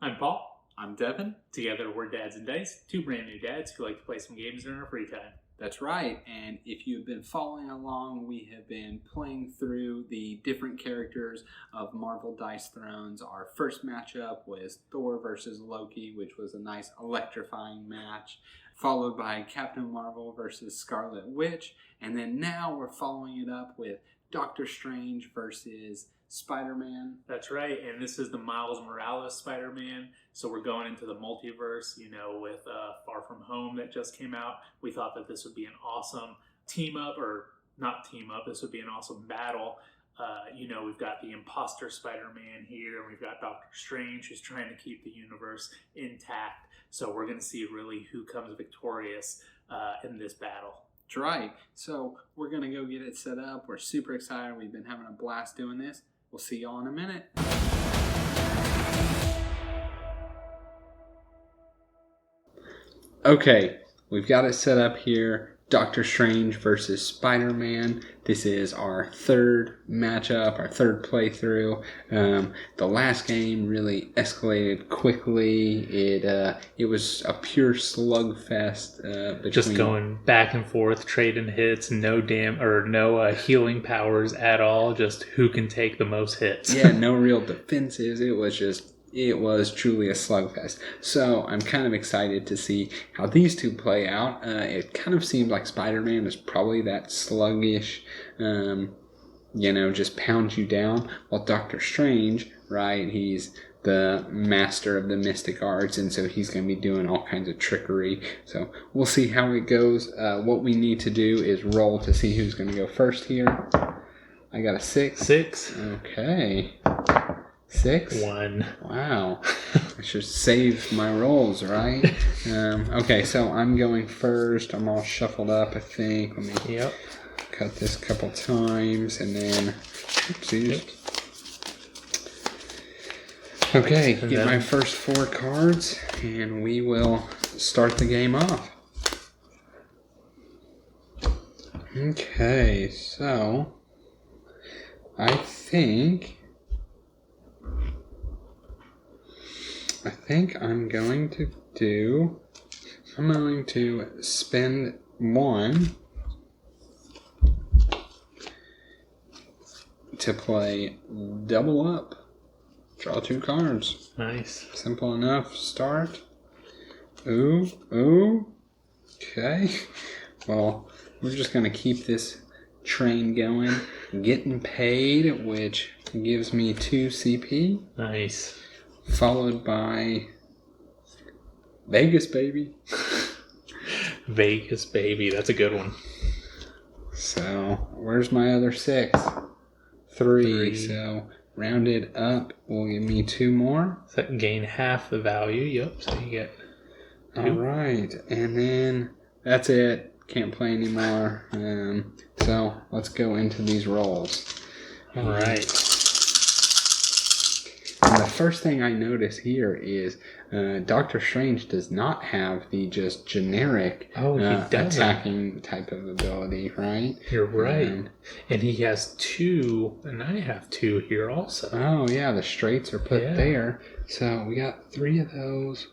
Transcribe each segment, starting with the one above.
I'm Paul. I'm Devin. Together we're Dads and Dice, two brand new dads who like to play some games in our free time. That's right, and if you've been following along, we have been playing through the different characters of Marvel Dice Thrones. Our first matchup was Thor versus Loki, which was a nice electrifying match, followed by Captain Marvel versus Scarlet Witch, and then now we're following it up with Doctor Strange versus Spider-Man. That's right, and this is the Miles Morales Spider-Man. So we're going into the multiverse, with Far From Home that just came out. We thought that this would be an awesome team-up, or not team-up, this would be an awesome battle. We've got the imposter Spider-Man here, and we've got Doctor Strange who's trying to keep the universe intact. So we're going to see really who comes victorious in this battle. That's right. So we're going to go get it set up. We're super excited. We've been having a blast doing this. We'll see y'all in a minute. Okay, we've got it set up here. Doctor Strange versus Spider-Man. This is our third matchup, our third playthrough. The last game really escalated quickly. It was a pure slugfest. Just going back and forth, trading hits, no healing powers at all. Just who can take the most hits. Yeah, no real defenses. It was truly a slugfest. So I'm kind of excited to see how these two play out. It kind of seemed like Spider-Man is probably that sluggish, just pounds you down. While Doctor Strange, right, he's the master of the mystic arts, and so he's going to be doing all kinds of trickery. So we'll see how it goes. What we need to do is roll to see who's going to go first here. I got a 6. 6. Okay. 6? 1. Wow. I should save my rolls, right? Okay, so I'm going first. I'm all shuffled up, I think. Let me cut this a couple times, and then... Oopsies. Yep. Okay, get my first 4 cards, and we will start the game off. Okay, so... I think I'm going to spend 1 to play double up. Draw 2 cards. Nice. Simple enough. Start. Ooh. Okay. Well, we're just going to keep this train going. Getting paid, which gives me 2 CP. Nice. Followed by Vegas, baby. Vegas, baby. That's a good one. So, where's my other 6? 3. So, rounded up will give me 2 more. So that gain half the value. Yep. So you get 2. All right. And then that's it. Can't play anymore. So, let's go into these rolls. All right. And the first thing I notice here is Doctor Strange does not have the just generic attacking type of ability, right? You're right. And he has 2, and I have 2 here also. Oh, yeah, the straights are put there. So we got 3 of those.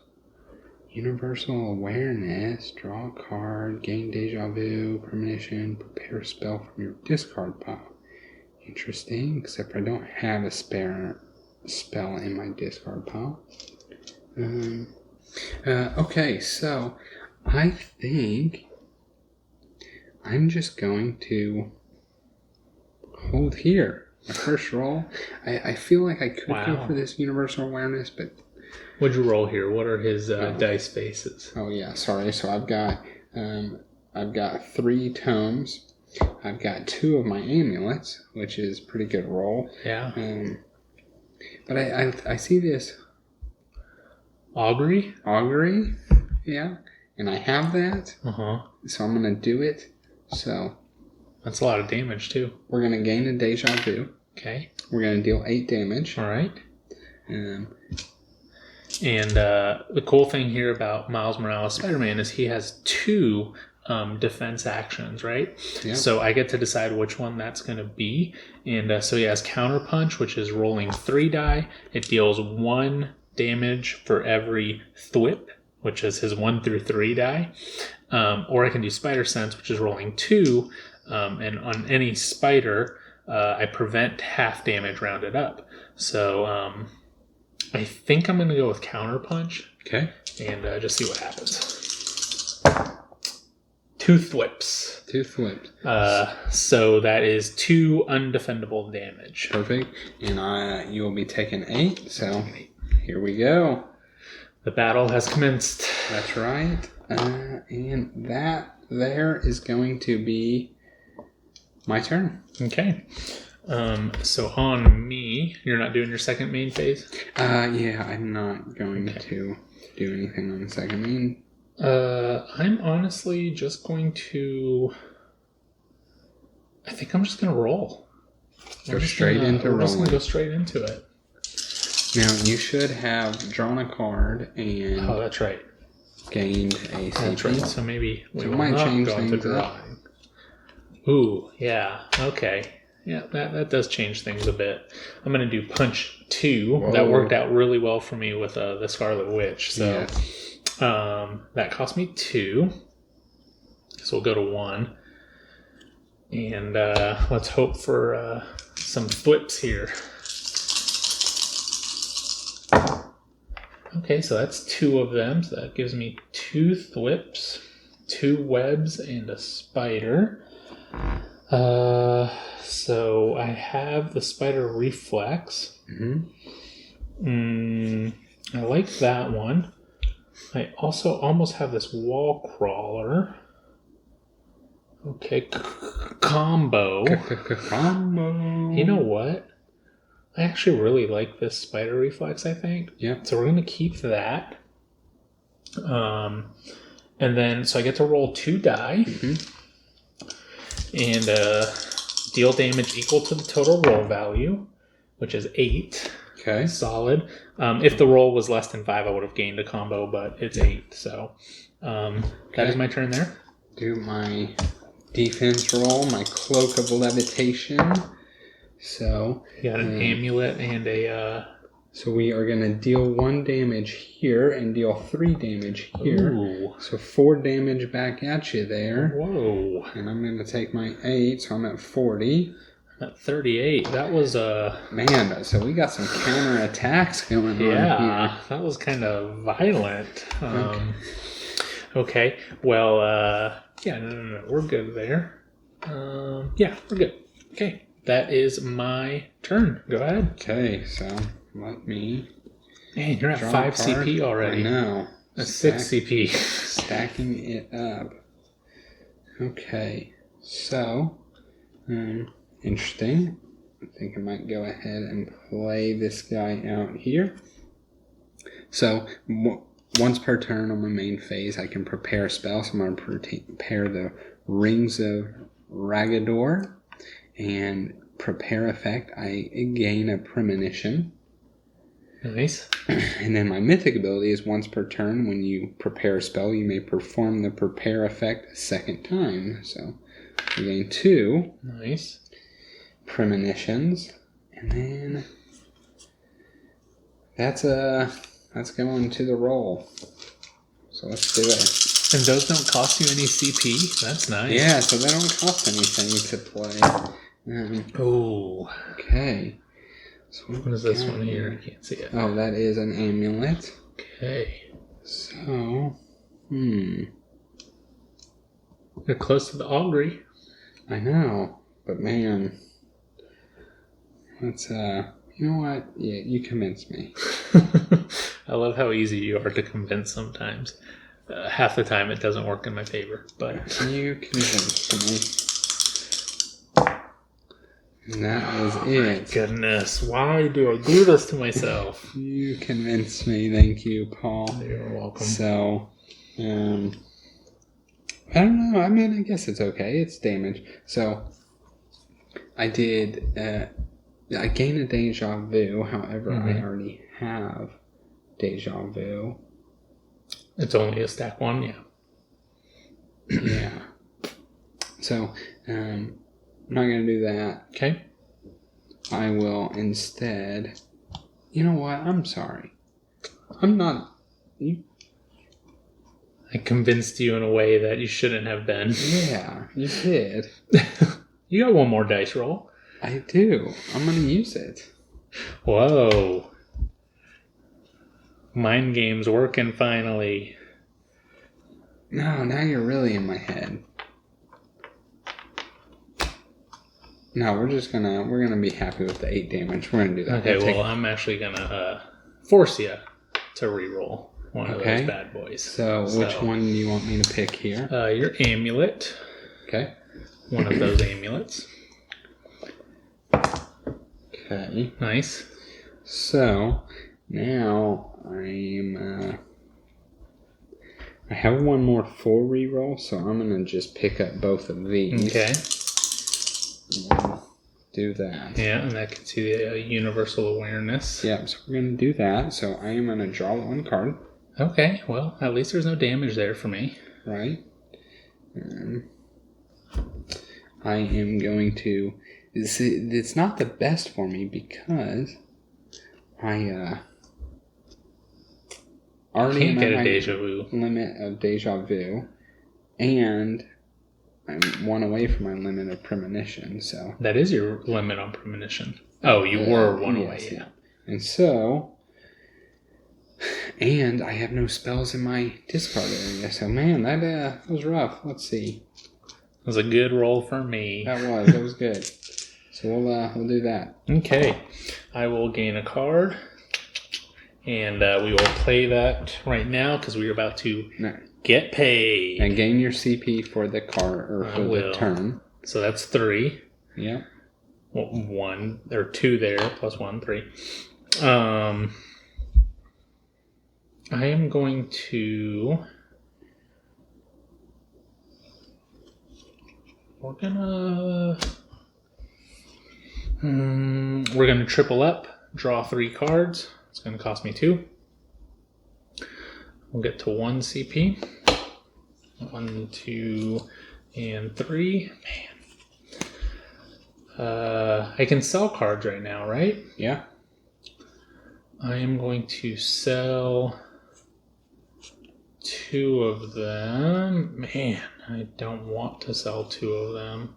Universal awareness, draw a card, gain deja vu, premonition, prepare a spell from your discard pile. Interesting, except I don't have a spare spell in my discard pile. Okay, so I think I'm just going to hold here. My first roll. I feel like I could go for this universal awareness, but... What'd you roll here? What are his dice faces? Oh yeah, sorry. So I've got 3 tomes. I've got 2 of my amulets, which is pretty good roll. Yeah. But I see this augury, yeah, and I have that. So I'm gonna do it. So that's a lot of damage too. We're gonna gain a deja vu. Okay. We're gonna deal 8 damage. All right. And the cool thing here about Miles Morales Spider-Man is he has 2 defense actions, right? Yep. So I get to decide which one that's going to be. And so he has Counterpunch, which is rolling 3 die. It deals 1 damage for every thwip, which is his 1 through 3 die. Or I can do Spider Sense, which is rolling 2. And on any spider, I prevent half damage rounded up. So I think I'm going to go with Counter Punch. Okay. And just see what happens. 2 thwips. 2 thwips. So that is 2 undefendable damage. Perfect. And you will be taking 8. So here we go. The battle has commenced. That's right. And that there is going to be my turn. Okay. So on me, you're not doing your second main phase? Yeah, I'm not going to do anything on the second main. I'm honestly just going to... I think I'm just going to roll. Go straight into rolling. I'm just going to go straight into it. Now, you should have drawn a card and... Oh, that's right. Gained a CP. That's right. So maybe we might change go into things drawing. up. Ooh, yeah. Okay. Yeah, that does change things a bit. I'm going to do Punch 2. Whoa. That worked out really well for me with the Scarlet Witch. So that cost me 2. So we'll go to 1. And let's hope for some thwips here. Okay, so that's 2 of them. So that gives me 2 thwips, 2 webs, and a spider. So I have the spider reflex. I like that one. I also almost have this wall crawler. Okay, combo. Combo. You know what? I actually really like this spider reflex, I think. Yeah. So we're going to keep that. And then, so I get to roll 2 die. And deal damage equal to the total roll value, which is 8. Okay. Solid. If the roll was less than 5, I would have gained a combo, but it's 8. So that is my turn there. Do my defense roll, my Cloak of Levitation. So you got an amulet and a... So we are going to deal 1 damage here and deal 3 damage here. Ooh. So 4 damage back at you there. Whoa. And I'm going to take my 8, so I'm at 40. At 38. That was Man, so we got some counter attacks going on here. Yeah, that was kind of violent. Okay. Well, yeah, no. We're good there. Yeah, we're good. Okay. That is my turn. Go ahead. Okay, so let me... Man, you're at 5 CP already. I know. That's 6 CP. Stacking it up. Okay, so... interesting. I think I might go ahead and play this guy out here. So, once per turn on my main phase, I can prepare a spell. So I'm going to prepare the Rings of Ragador. And prepare effect, I gain a premonition. Nice. And then my mythic ability is once per turn. When you prepare a spell, you may perform the prepare effect a second time. So I gain 2. Nice. Premonitions. And then that's going to the roll. So let's do it. And those don't cost you any CP? That's nice. Yeah, so they don't cost anything to play. Oh. Okay. So what is this one here? I can't see it. Oh, that is an amulet. Okay. So, They're close to the augury. I know, but man, let's you know what? Yeah, you convince me. I love how easy you are to convince sometimes. Half the time it doesn't work in my favor, but you convinced me. And that was it. Goodness, why do I do this to myself? You convinced me. Thank you, Paul. You're welcome. So, I don't know. I mean, I guess it's okay. It's damage. So, I did. I gained a deja vu. However, I already have deja vu. It's only a stack 1, yeah. Yeah. So, I'm not going to do that. Okay. I will instead... You know what? I'm sorry. I'm not. You. I convinced you in a way that you shouldn't have been. Yeah, you did. You got one more dice roll. I do. I'm gonna use it. Whoa. Mind games working finally. No, now you're really in my head. No, we're gonna be happy with the 8 damage. We're gonna do that. Okay, well, I'm actually gonna force you to re-roll one of those bad boys. So, which one do you want me to pick here? Your amulet. Okay. One of those amulets. Okay. Nice. So, now I have one more full reroll, so I'm gonna just pick up both of these. Okay. Do that. Yeah, and that gets you the universal awareness. Yep, so we're gonna do that. So I am gonna draw 1 card. Okay, well, at least there's no damage there for me. Right. I am going to... It's not the best for me because I already can't get a deja vu. Limit of deja vu, and I'm 1 away from my limit of premonition. So that is your limit on premonition. Oh, you were 1 away. Yeah. And so, and I have no spells in my discard area. So man, that was rough. Let's see. It was a good roll for me. That was good. So we'll do that. Okay, I will gain a card, and we will play that right now because we're about to get paid. And gain your CP for the card or for the turn. So that's 3. Yeah. Well, 1 or 2 there plus 1, 3. I am going to. We're gonna triple up, draw 3 cards. It's gonna cost me 2. We'll get to 1 CP. 1, 2, and 3. Man. I can sell cards right now, right? Yeah. I am going to sell 2 of them. Man, I don't want to sell 2 of them.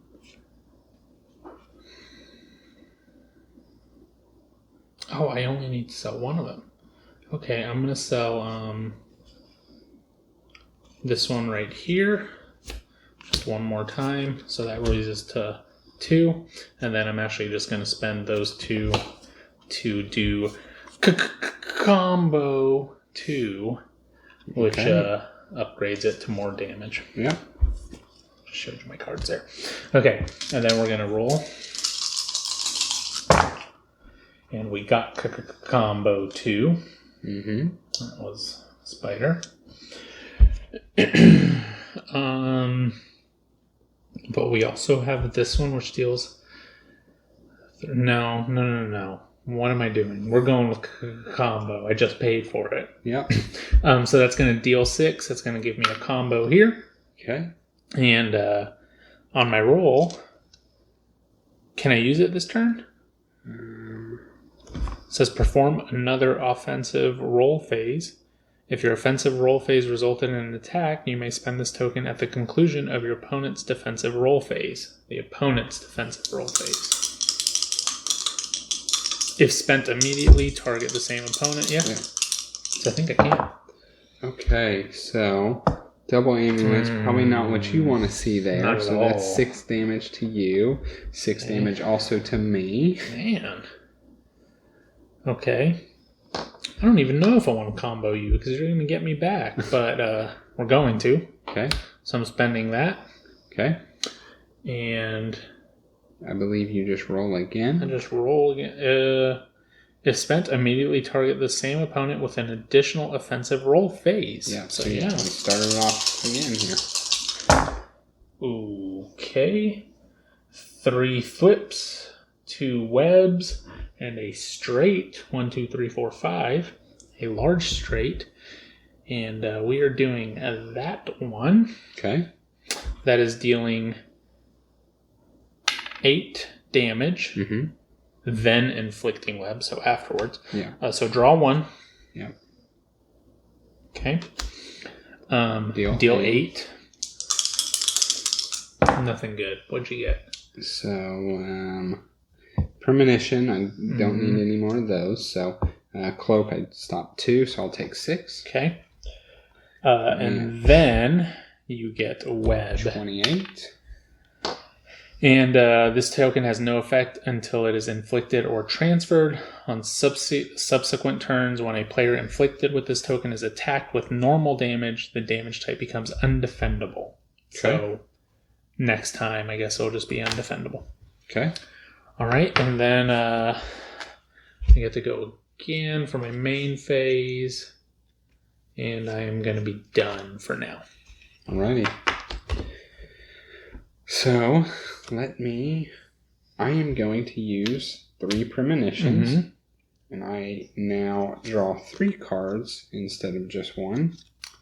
Oh, I only need to sell 1 of them. Okay, I'm going to sell this one right here. Just 1 more time. So that raises to 2. And then I'm actually just going to spend those 2 to do combo 2, which upgrades it to more damage. Yeah. Just showed you my cards there. Okay, and then we're going to roll. And we got combo 2. Mm-hmm. That was spider. But we also have this one, which deals. No. What am I doing? We're going with combo. I just paid for it. Yep. So that's going to deal 6. That's going to give me a combo here. Okay. And on my roll, can I use it this turn? It says perform another offensive roll phase. If your offensive roll phase resulted in an attack, you may spend this token at the conclusion of your opponent's defensive roll phase. The opponent's defensive roll phase. If spent immediately, target the same opponent. Yeah. So I think I can. Okay, so double amulet's probably not what you want to see there. Not so at that's all. 6 damage to you, 6 damage also to me. Man. Okay. I don't even know if I want to combo you because you're going to get me back, but we're going to. Okay. So I'm spending that. Okay. And I believe you just roll again. I just roll again. If spent, immediately target the same opponent with an additional offensive roll phase. Yeah. So yeah. Let's start it off again here. Okay. 3 flips, 2 webs, and a straight. 1, 2, 3, 4, 5. A large straight. And we are doing that one. Okay. That is dealing 8 damage. Mm-hmm. Then inflicting web, so afterwards. Yeah. So draw 1. Yeah. Okay. Deal 8. Nothing good. What'd you get? So, premonition, I don't need any more of those. So, cloak, I stopped 2, so I'll take 6. Okay. And then you get a web. 28. And this token has no effect until it is inflicted or transferred. On subsequent turns, when a player inflicted with this token is attacked with normal damage, the damage type becomes undefendable. Okay. So next time, I guess it'll just be undefendable. Okay. All right, and then I get to go again for my main phase. And I am going to be done for now. Alrighty. So, I am going to use 3 premonitions. And I now draw 3 cards instead of just 1.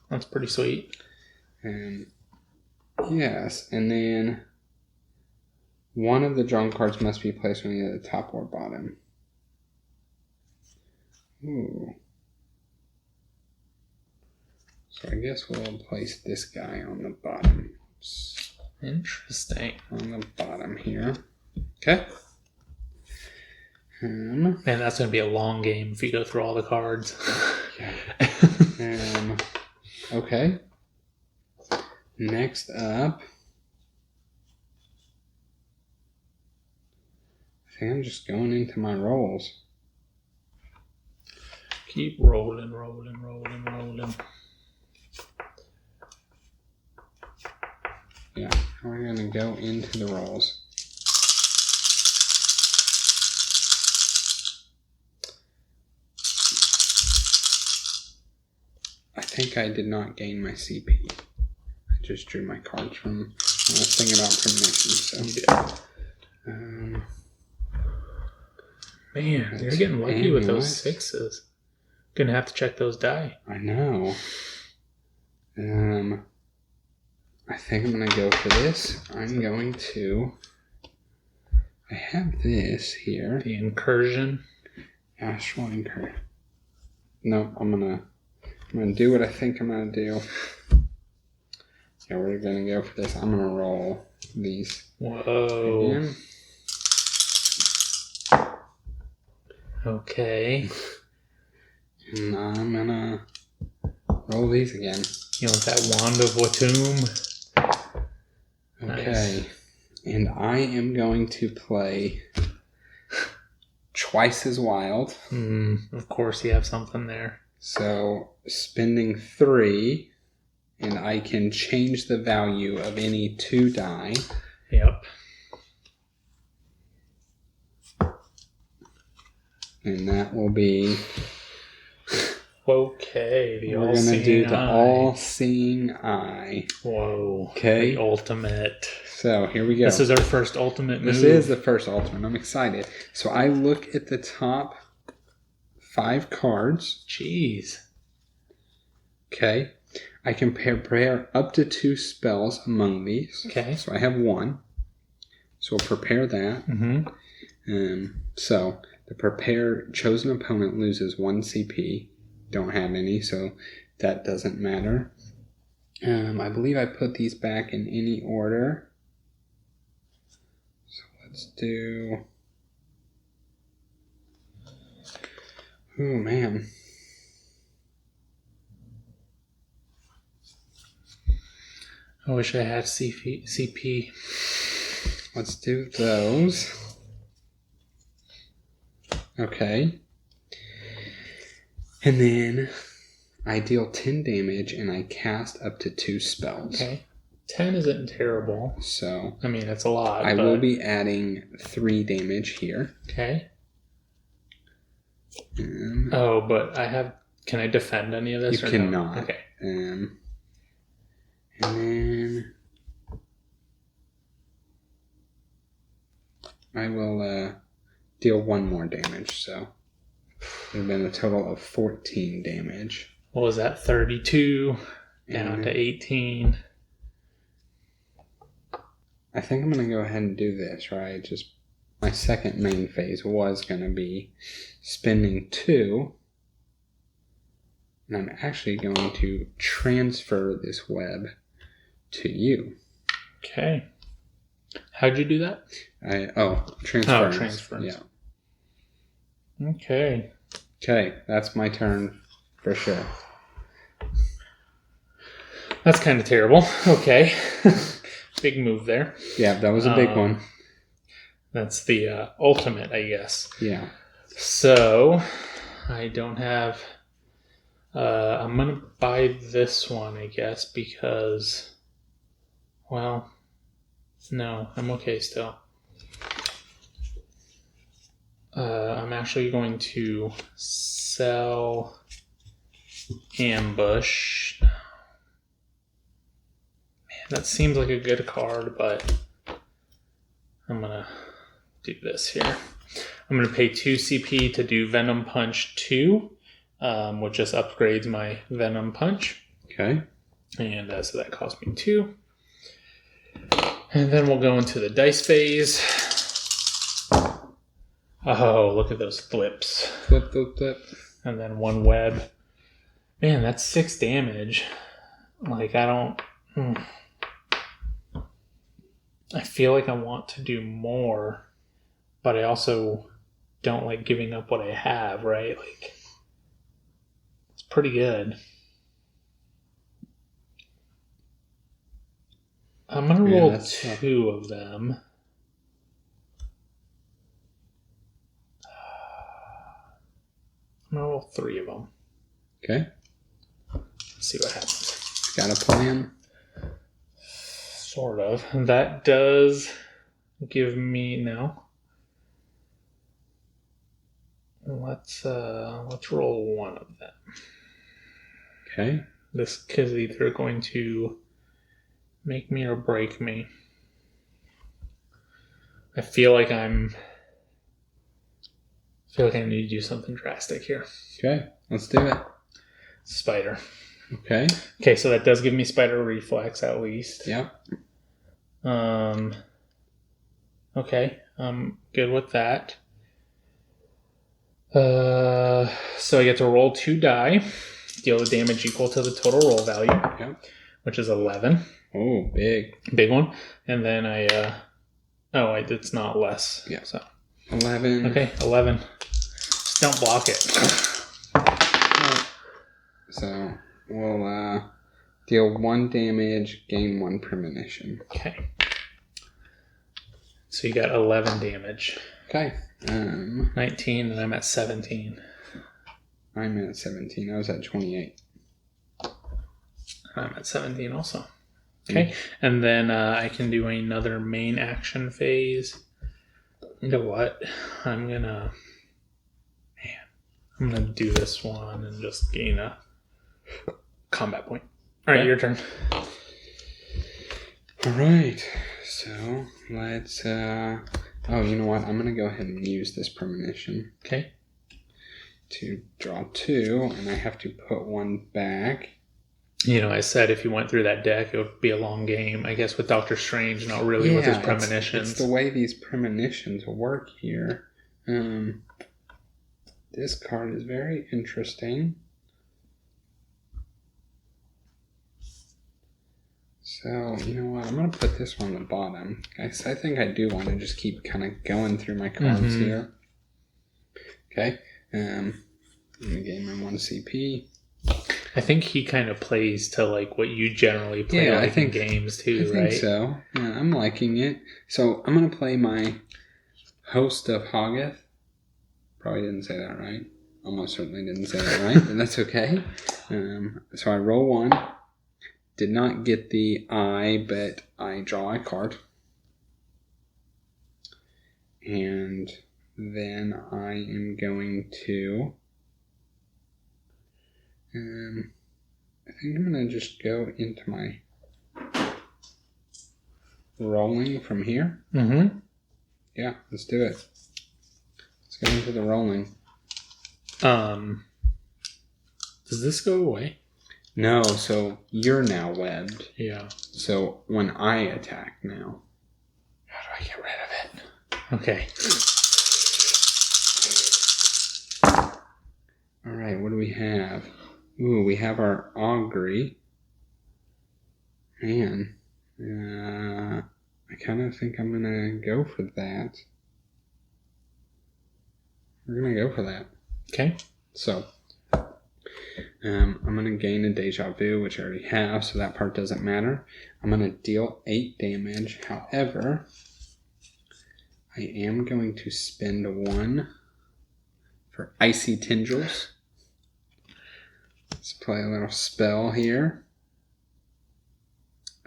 That's pretty sweet. And yes, and then one of the drawn cards must be placed on either the top or bottom. Ooh. So I guess we'll place this guy on the bottom. Interesting. On the bottom here. Okay. Man, that's going to be a long game if you go through all the cards. Yeah. Okay. Next up, I think I'm just going into my rolls. Keep rolling. Yeah, we're going to go into the rolls. I think I did not gain my CP. I just drew my cards from when I was thinking about premonition. So, man, you're getting lucky with those 6s. Gonna have to check those die. I know. I think I'm gonna go for this. I have this here. The incursion. Astral incursion. Nope, I'm gonna do what I think I'm gonna do. Yeah, we're gonna go for this. I'm gonna roll these. Whoa. Again. Okay. And I'm gonna roll these again. You want that Wand of Watum? Okay. Nice. And I am going to play Twice as Wild. Of course you have something there. So, spending 3, and I can change the value of any 2 die. Yep. And that will be... Okay, we're going to do the all-seeing eye. Whoa. Okay. The ultimate. So, here we go. This is our first ultimate move. This is the first ultimate. I'm excited. So, I look at the top 5 cards. Jeez. Okay. I can prepare up to 2 spells among these. Okay. So, I have 1. So, we'll prepare that. So, the prepared chosen opponent loses 1 CP. Don't have any, so that doesn't matter. I believe I put these back in any order. So let's do... Oh, man. I wish I had CP. Let's do those. Okay. And then I deal 10 damage and I cast up to 2 spells. Okay. 10 isn't terrible. So, I mean, it's a lot. I will be adding 3 damage here. Okay. Oh, but can I defend any of this? You cannot. No? Okay. And then I will deal 1 more damage, so it'll been a total of 14 damage. What was that? 32 down to 18. I think I'm going to go ahead and do this, right? Just my second main phase was going to be spending 2 And I'm actually going to transfer this web to you. Okay. How'd you do that? Transference. Oh, transference. Yeah. Okay. Okay, that's my turn for sure. That's kind of terrible. Okay. Big move there. Yeah, that was a big one. That's the ultimate, I guess. Yeah. So, I don't have... I'm going to buy this one, I guess, because... Well, no, I'm okay still. I'm actually going to sell Ambush. Man, that seems like a good card, but I'm going to do this here. I'm going to pay 2 CP to do Venom Punch 2, which just upgrades my Venom Punch. Okay. And so that cost me 2. And then we'll go into the dice phase. Oh, look at those flips. Flip, flip, flip. And then 1 web. Man, that's 6 damage. Like, I don't... I feel like I want to do more, but I also don't like giving up what I have, right? Like, it's pretty good. I'm going to roll 2 of them. I'm going to roll 3 of them. Okay. Let's see what happens. Got a plan? Sort of. That does give me... No. Let's roll 1 of them. Okay. This is either going to make me or break me. I feel like I need to do something drastic here. Okay, let's do it. Spider. Okay. Okay, so that does give me spider reflex at least. Yep. Okay, I'm good with that. So I get to roll 2 die, deal the damage equal to the total roll value. Yep. Which is 11. Oh, big one. And then it's not less. Yeah. So 11. Okay, 11. Just don't block it. So we'll deal 1 damage, gain 1 premonition. Okay. So you got 11 damage. Okay. 19, and I'm at 17. I'm at 17. I was at 28. I'm at 17 also. Okay. And then I can do another main action phase. You know what? I'm gonna do this one and just gain a combat point. All right, your turn. All right. So let's. Oh, you know what? I'm gonna go ahead and use this premonition. Okay. To draw 2, and I have to put 1 back. You know, I said if you went through that deck, it would be a long game. I guess with Doctor Strange, not really with his premonitions. It's the way these premonitions work here. This card is very interesting. So, you know what? I'm going to put this one on the bottom. Guys, I think I do want to just keep kind of going through my cards here. Okay. I'm going to gain my 1 CP. I think he kind of plays to like what you generally play in games too, right? I think so. Yeah, I'm liking it. So I'm going to play my Host of Hoggith. Probably didn't say that right. Almost certainly didn't say that right, but that's okay. So I roll 1. Did not get the eye, but I draw a card. And then I am going to... I think I'm going to just go into my rolling from here. Mm-hmm. Yeah, let's do it. Let's go into the rolling. Does this go away? No, so you're now webbed. Yeah. So when I attack now. How do I get rid of it? Okay. Alright, what do we have? Ooh, we have our augury. Man, I kind of think I'm gonna go for that. We're gonna go for that. Okay. So, I'm gonna gain a deja vu, which I already have, so that part doesn't matter. I'm gonna deal 8 damage. However, I am going to spend 1 for icy tendrils. Let's play a little spell here.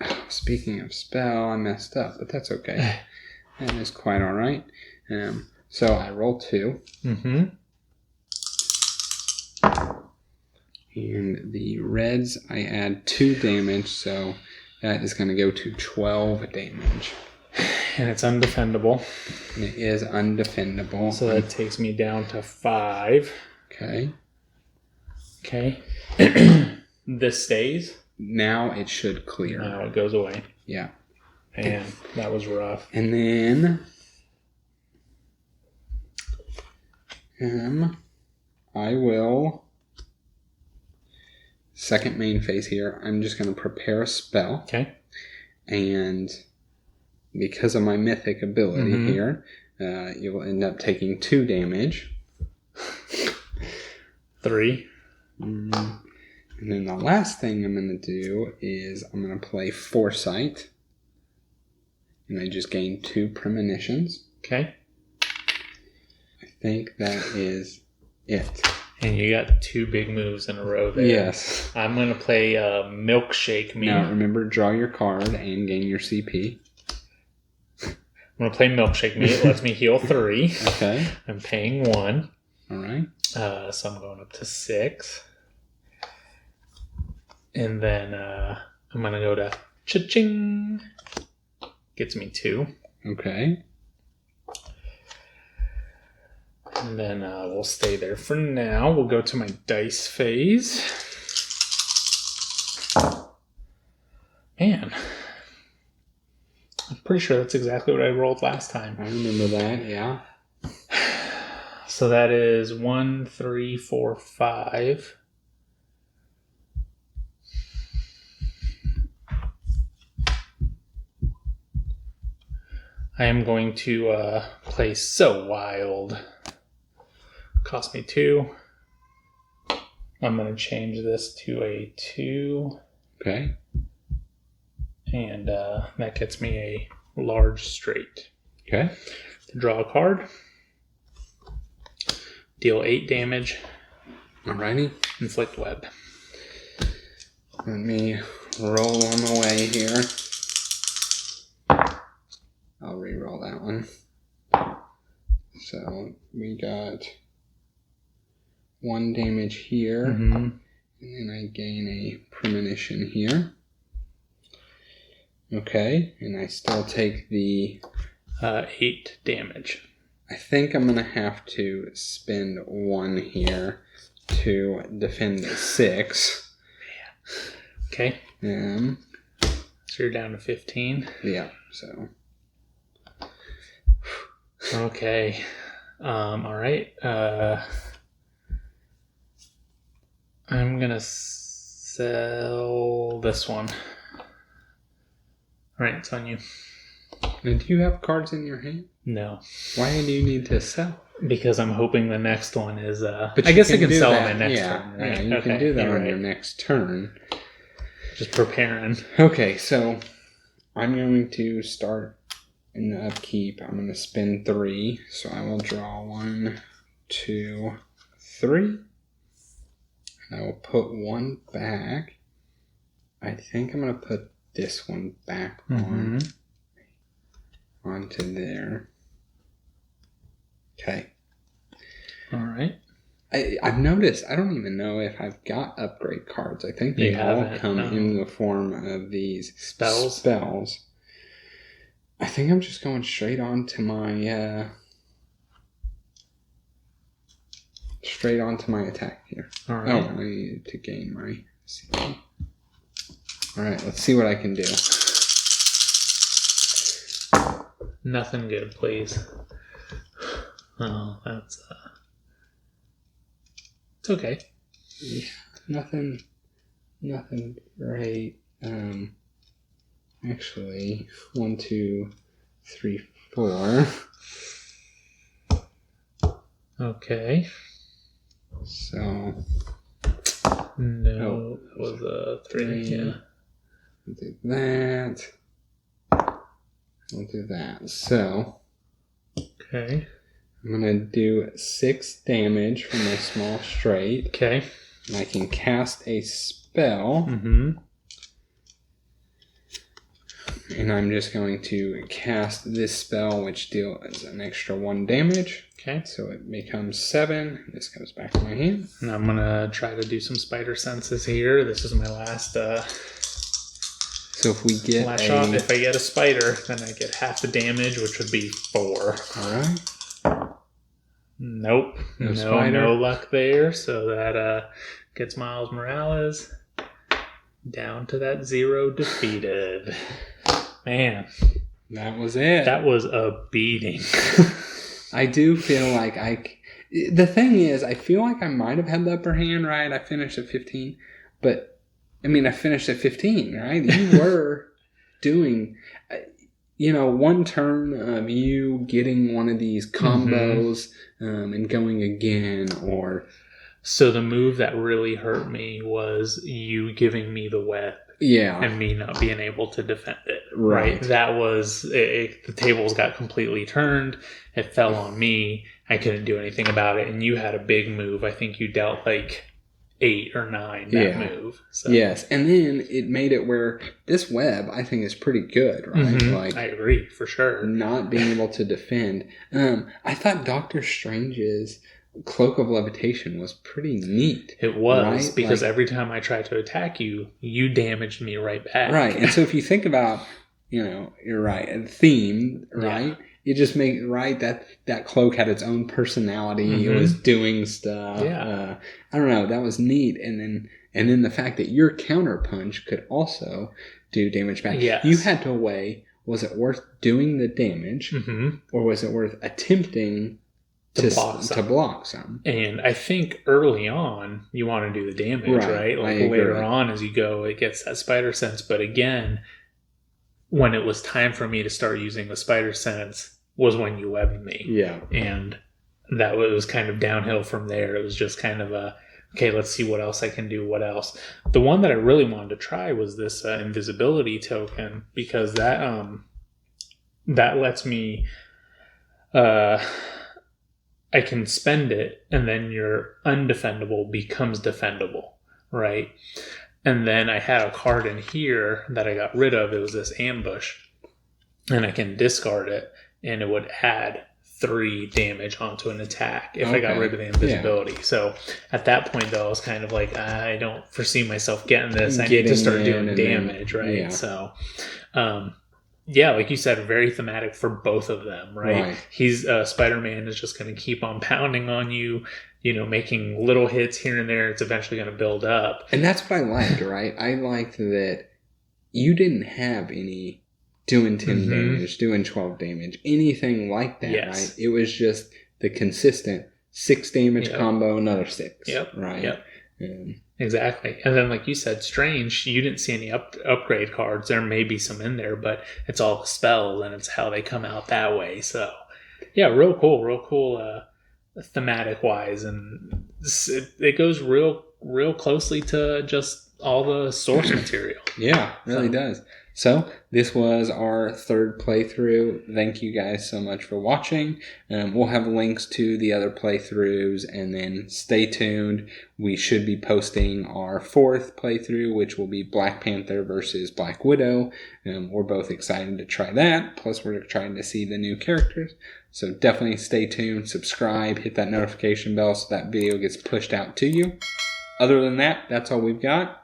Oh, speaking of spell, I messed up, but that's okay. That is quite alright. So I roll 2. Mm-hmm. And the reds, I add 2 damage, so that is going to go to 12 damage. And it's undefendable. And it is undefendable. So that takes me down to 5. Okay. Okay. This stays. Now it should clear. Now it goes away. Yeah. And that was rough. And then I will, second main phase here, I'm just going to prepare a spell. Okay. And because of my mythic ability here, you will end up taking 2 damage. 3. And then the last thing I'm going to do is I'm going to play Foresight. And I just gain 2 premonitions. Okay. I think that is it. And you got 2 big moves in a row there. Yes. I'm going to play Milkshake Me. Now remember, draw your card and gain your CP. I'm going to play Milkshake Me. It lets me heal 3. Okay. I'm paying 1. All right. So I'm going up to 6. And then I'm going to go to cha-ching. Gets me 2. Okay. And then we'll stay there for now. We'll go to my dice phase. Man. I'm pretty sure that's exactly what I rolled last time. I remember that, yeah. So that is 1, 3, 4, 5. I am going to play So Wild. Cost me 2. I'm going to change this to a 2. Okay. And that gets me a large straight. Okay. Draw a card. Deal 8 damage. Alrighty. Inflict web. Let me roll on the way here. I'll re-roll that one. So we got 1 damage here. And then I gain a premonition here. Okay. And I still take the 8 damage. I think I'm going to have to spend 1 here to defend the 6. Okay. So you're down to 15. Yeah, so. Okay. All right. I'm going to sell this one. All right, it's on you. Now, do you have cards in your hand? No. Why do you need to sell? Because I'm hoping the next one is... But I guess I can can do sell that. on my next yeah, turn, right? Yeah, you can do that on your next turn. Just preparing. Okay, so I'm going to start in the upkeep. I'm going to spend 3. So I will draw 1, 2, 3. And I will put 1 back. I think I'm going to put this one back onto there. Okay. All right. I've noticed, I don't even know if I've got upgrade cards. I think they all come in the form of these spells. I think I'm just going straight on to my attack here. All right. Oh, I need to gain my CP. All right, let's see what I can do. Nothing good, please. Oh, that's... It's okay. Yeah, nothing great. Actually, 1, 2, 3, 4. Okay. So no, it was a 3. Yeah. We'll do that. We'll do that. So Okay. I'm gonna do 6 damage from my small straight. Okay. And I can cast a spell. Mm-hmm. And I'm just going to cast this spell, which deals an extra 1 damage. Okay. So it becomes 7. This goes back in my hand. And I'm going to try to do some spider senses here. This is my last so if we get shot. If I get a spider, then I get half the damage, which would be 4. Alright. Nope. No luck there. So that gets Miles Morales down to that 0 defeated. Man. That was it. That was a beating. I do feel like the thing is, I feel like I might have had the upper hand, right? I finished at 15. But, I mean, I finished at 15, right? You were doing, one turn of you getting one of these combos and going again, or... So the move that really hurt me was you giving me the web. Yeah. And me not being able to defend it. Right. That was it. The tables got completely turned. It fell on me. I couldn't do anything about it. And you had a big move. I think you dealt like 8 or 9 that move. So. Yes. And then it made it where this web, I think, is pretty good, right? Mm-hmm. Like, I agree, for sure. Not being able to defend. I thought Doctor Strange's Cloak of Levitation was pretty neat. It was, right? because every time I tried to attack you, you damaged me right back. Right. And so if you think about, you're right, a theme, right? Yeah. It just makes, right, that cloak had its own personality. Mm-hmm. It was doing stuff. Yeah. I don't know. That was neat. And then the fact that your counterpunch could also do damage back. Yes. You had to weigh, was it worth doing the damage, or was it worth attempting to block some? And I think early on you want to do the damage, right? Like later on as you go, it gets that spider sense. But again, when it was time for me to start using the spider sense was when you webbed me. Yeah. And that was kind of downhill from there. It was just kind of okay, let's see what else I can do. What else? The one that I really wanted to try was this invisibility token, because that lets me I can spend it, and then your undefendable becomes defendable, right? And then I had a card in here that I got rid of. It was this ambush, and I can discard it, and it would add 3 damage onto an attack if I got rid of the invisibility. Yeah. So at that point, though, I was kind of like, I don't foresee myself getting this. I need to start doing damage, right? Yeah. So, yeah, like you said, very thematic for both of them, right? He's Spider-Man is just going to keep on pounding on you, making little hits here and there. It's eventually going to build up. And that's what I liked, right? I liked that you didn't have any doing 10 damage, doing 12 damage, anything like that, right? It was just the consistent 6 damage combo, another 6, right? Yep. Exactly. And then, like you said, Strange, you didn't see any upgrade cards. There may be some in there, but it's all the spells, and it's how they come out that way. So, yeah, real cool thematic-wise. And it goes real closely to just all the source material. Yeah, really does. So, this was our 3rd playthrough. Thank you guys so much for watching. We'll have links to the other playthroughs, and then stay tuned. We should be posting our 4th playthrough, which will be Black Panther versus Black Widow. We're both excited to try that. Plus, we're trying to see the new characters. So, definitely stay tuned, subscribe, hit that notification bell so that video gets pushed out to you. Other than that, that's all we've got.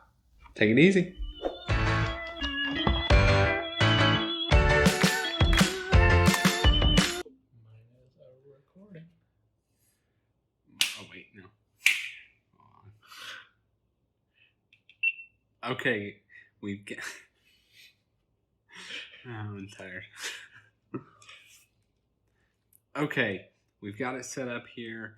Take it easy. Okay, we've got... I'm tired. Okay, we've got it set up here.